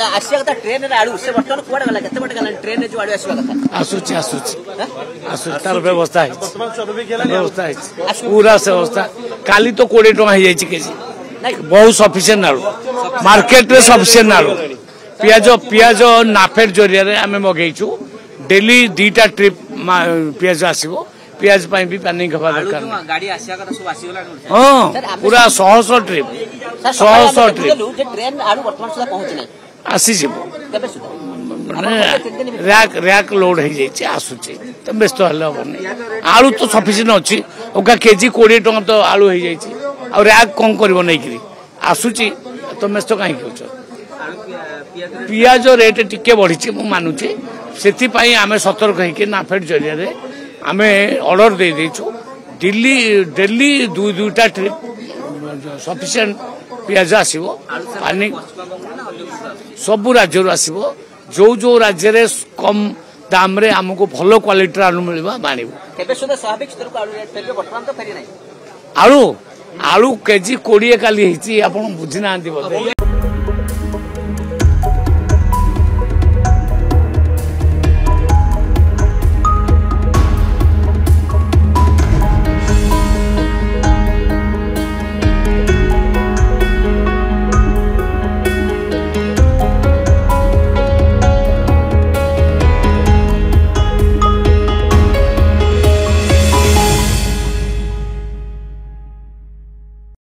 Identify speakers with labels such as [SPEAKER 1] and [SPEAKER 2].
[SPEAKER 1] आसिया कथा ट्रेन रे आड़ू से बर्तन कुआडे गला केते बटे गला ट्रेन रे जो आड़ू आसीबा कथा
[SPEAKER 2] आसुची तार व्यवस्था है पूरा से व्यवस्था काली तो 20 टका हो जाई केजी बहुत सफिशिएंट आलू मार्केट रे सफिशिएंट आलू पियाज नाफेड जरिया रे आमे मगेइछु डेली 2टा ट्रिप पियाज आसीबो पियाज पाई भी प्लानिंग हवा दरकार
[SPEAKER 1] गाड़ी आसिया कथा सब आसीगला
[SPEAKER 2] हां पूरा 100 ट्रिप 100 ट्रिप
[SPEAKER 1] जे ट्रेन आड़ू वर्तमान सुधा पहुंच नै
[SPEAKER 2] आसी जीवो
[SPEAKER 1] केबे सुधा
[SPEAKER 2] माने रैक लोड हो जाई आसुची तो व्यस्त हले हबनी आलू तो सफिशिएंट अछि ओका केजी 20 टका तो आलू हो जाई और रैक कम करबो नै करी आसुची तो व्यस्त काई कहउछ पियाज रेट टिके बढ़ी मु मानुची सेति पई आमे सतर्क है कि नाफेड जरिया रे आमे ऑर्डर दे देछु डेली 2टा ट्रिप सफिशिएंट पियाज आसीबो पानी सब राज्य आसीबो जो राज्य रे कम दाम रे हमको भलो क्वालिटी आलू मिलबा बाणीबो
[SPEAKER 1] केबे सुदा स्वाभाविक स्तर को आलू रेट फेरबे वर्तमान तो फेरी नै
[SPEAKER 2] आलू केजी 20 काली हिची आपण बुझी नांती बोले।